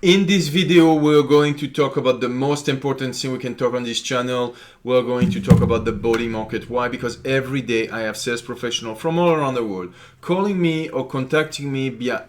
In this video, we're going to talk about the most important thing we can talk on this channel. We're going to talk about the body market. Why? Because every day I have sales professionals from all around the world calling me or contacting me via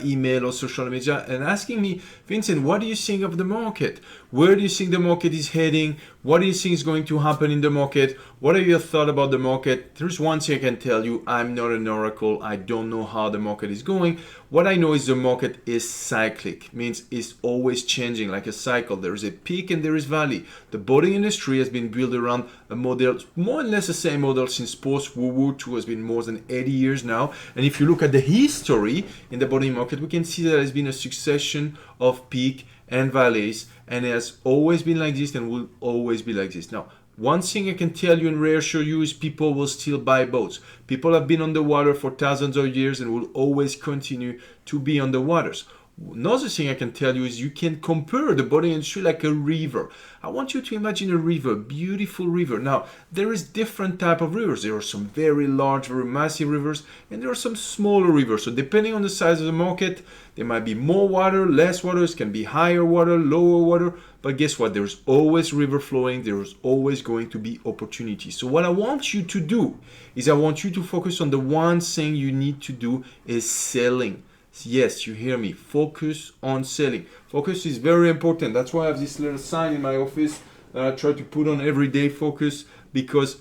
email or social media and asking me, Vincent, what do you think of the market? Where do you think the market is heading? What do you think is going to happen in the market? What are your thoughts about the market? There's one thing I can tell you. I'm not an oracle. I don't know how the market is going. What I know is the market is cyclic, means it's always changing like a cycle. There is a peak and there is valley. The boating industry has been built around a model, more or less the same model since post-World War II, has been more than 80 years now. And if you look at the history in the boating market, we can see that there's been a succession of peak and valleys, and it has always been like this and will always be like this. Now, one thing I can tell you and reassure you is people will still buy boats. People have been on the water for thousands of years and will always continue to be on the waters. Another thing I can tell you is you can compare the boating industry like a river. I want you to imagine a river, beautiful river. Now, there is different type of rivers. There are some very large, very massive rivers, and there are some smaller rivers. So depending on the size of the market, there might be more water, less water, it can be higher water, lower water. But guess what? There's always river flowing. There's always going to be opportunities. So what I want you to do is I want you to focus on the one thing you need to do is selling. Yes, you hear me. Focus on selling. Focus is very important. That's why I have this little sign in my office that I try to put on every day, focus, because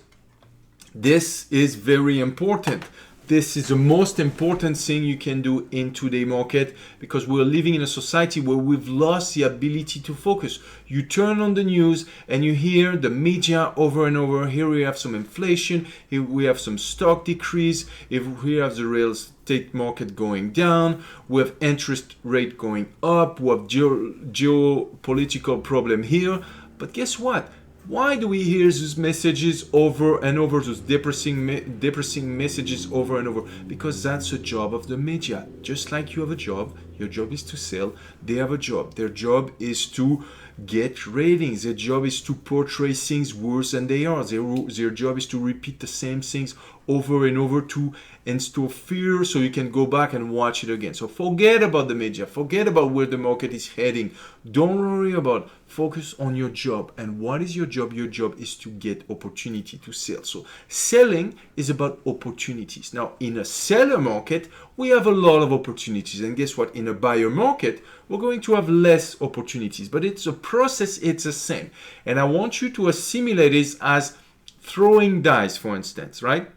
this is very important. This is the most important thing you can do in today's market, because we're living in a society where we've lost the ability to focus. You turn on the news and you hear the media over and over. Here we have some inflation, here we have some stock decrease, here we have the real estate market going down, we have interest rate going up, we have geopolitical problem here. But guess what? Why do we hear those messages over and over, those depressing messages over and over? Because that's the job of the media. Just like you have a job, your job is to sell, they have a job. Their job is to get ratings. Their job is to portray things worse than they are. Their job is to repeat the same things over and over to instill fear so you can go back and watch it again. So forget about the media. Forget about where the market is heading. Don't worry about it. Focus on your job. And what is your job? Your job is to get opportunity to sell. So selling is about opportunities. Now, in a seller market, we have a lot of opportunities. And guess what? In a buyer market, we're going to have less opportunities. But it's a process, it's the same. And I want you to assimilate this as throwing dice, for instance, right?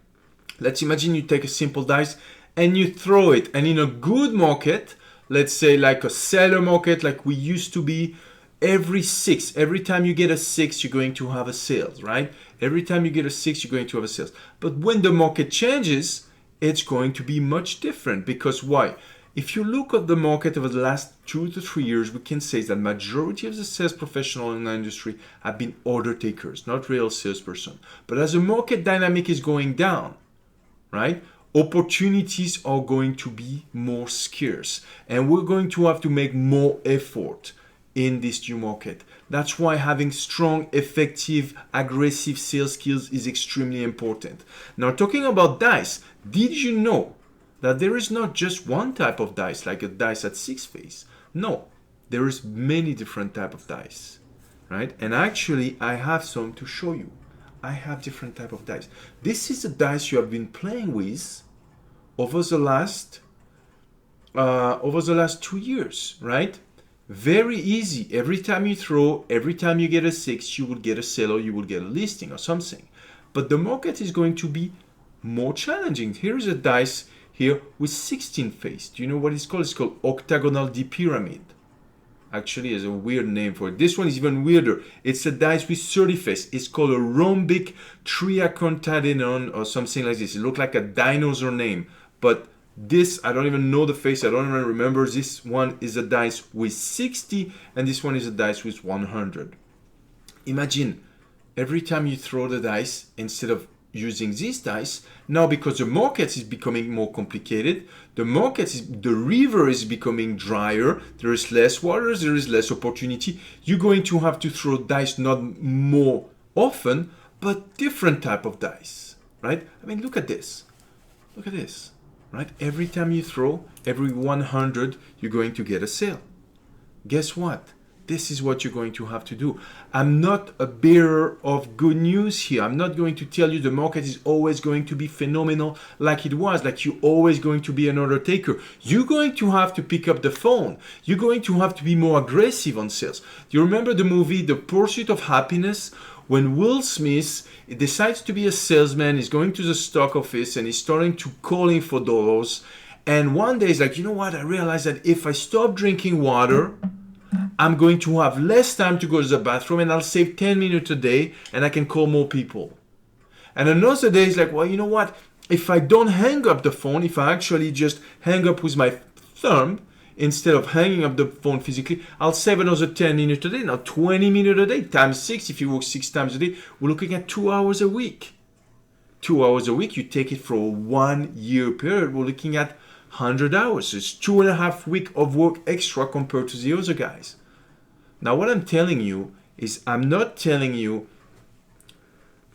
Let's imagine you take a simple dice and you throw it. And in a good market, let's say like a seller market, like we used to be, every time you get a 6, you're going to have a sales, right? Every time you get a 6, you're going to have a sales. But when the market changes, it's going to be much different. Because why? If you look at the market over the last 2 to 3 years, we can say that majority of the sales professionals in the industry have been order takers, not real salesperson. But as the market dynamic is going down, right? Opportunities are going to be more scarce, and we're going to have to make more effort in this new market. That's why having strong, effective, aggressive sales skills is extremely important. Now, talking about dice, did you know that there is not just one type of dice, like a dice at 6 face? No, there is many different type of dice, right? And actually, I have some to show you. I have different type of dice. This is a dice you have been playing with over the last 2 years, right? Very easy. Every time you throw, every time you get a 6, you will get a sale or you will get a listing or something. But the market is going to be more challenging. Here's a dice here with 16 face. Do you know what it's called? It's called octagonal D pyramid. Actually, there's a weird name for it. This one is even weirder. It's a dice with 30 face. It's called a rhombic triacontadenon or something like this. It looks like a dinosaur name. But this, I don't even know the face. I don't even remember. This one is a dice with 60 and this one is a dice with 100. Imagine every time you throw the dice, instead of using these dice, now because the market is becoming more complicated, the river is becoming drier, there is less water, there is less opportunity, you're going to have to throw dice not more often, but different type of dice, right? I mean, look at this, right? Every time you throw, every 100, you're going to get a sale. guess what? This is what you're going to have to do. I'm not a bearer of good news here. I'm not going to tell you the market is always going to be phenomenal like it was, like you're always going to be another taker. You're going to have to pick up the phone. You're going to have to be more aggressive on sales. Do you remember the movie The Pursuit of Happiness? When Will Smith decides to be a salesman, he's going to the stock office and he's starting to calling for dollars. And one day he's like, you know what? I realized that if I stop drinking water, I'm going to have less time to go to the bathroom and I'll save 10 minutes a day and I can call more people. And another day he's like, well, you know what? If I don't hang up the phone, if I actually just hang up with my thumb instead of hanging up the phone physically, I'll save another 10 minutes a day. Now 20 minutes a day times 6, if you work 6 times a day, we're looking at 2 hours a week. 2 hours a week, you take it for a 1 year period, we're looking at 100 hours. So it's 2.5 weeks of work extra compared to the other guys. Now what I'm telling you is I'm not telling you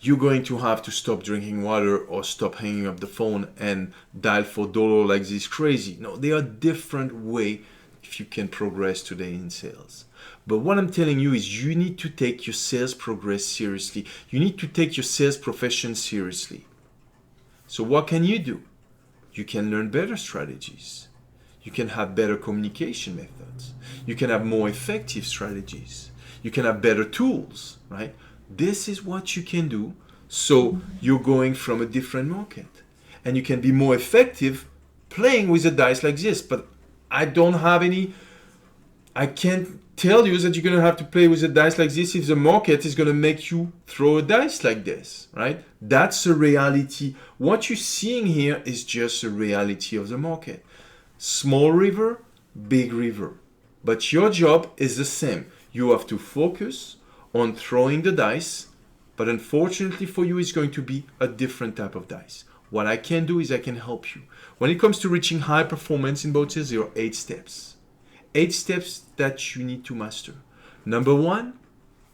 you're going to have to stop drinking water or stop hanging up the phone and dial for dollar like this crazy. No, there are different ways if you can progress today in sales. But what I'm telling you is you need to take your sales progress seriously. You need to take your sales profession seriously. So what can you do? You can learn better strategies. You can have better communication methods. You can have more effective strategies. You can have better tools, right? This is what you can do. So you're going from a different market. And you can be more effective playing with the dice like this. But I can't tell you that you're going to have to play with the dice like this if the market is going to make you throw a dice like this, right? That's a reality. What you're seeing here is just a reality of the market. Small river, big river. But your job is the same. You have to focus on throwing the dice, but unfortunately for you, it's going to be a different type of dice. What I can do is I can help you. When it comes to reaching high performance in both sales, there are 8 steps. 8 steps that you need to master. Number 1,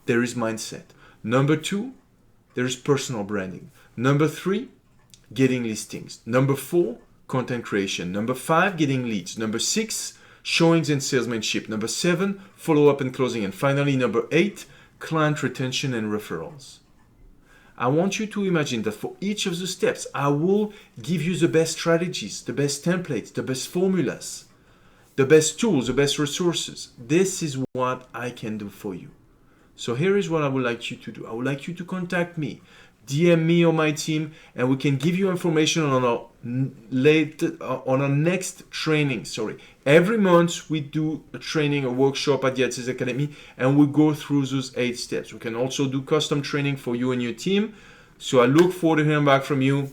there is mindset. Number 2, there is personal branding. Number 3, getting listings. Number 4, content creation. Number 5, getting leads. Number 6, showings and salesmanship. Number 7, follow-up and closing. And finally, number 8, client retention and referrals. I want you to imagine that for each of the steps, I will give you the best strategies, the best templates, the best formulas, the best tools, the best resources. This is what I can do for you. So here is what I would like you to do. I would like you to contact me, DM me or my team, and we can give you information on our next training. Every month we do a training, a workshop at the Ads Academy, and we go through those 8 steps. We can also do custom training for you and your team. So I look forward to hearing back from you.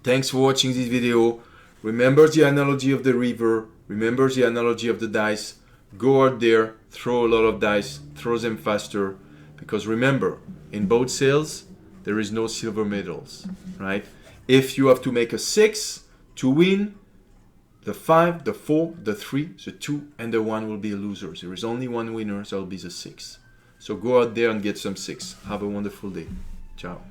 Thanks for watching this video. Remember the analogy of the river. Remember the analogy of the dice. Go out there, throw a lot of dice, throw them faster. Because remember, in both sales, there is no silver medals, right? If you have to make a 6 to win, the 5, the 4, the 3, the 2, and the 1 will be losers. There is only one winner, so that will be the 6. So go out there and get some 6. Have a wonderful day. Ciao.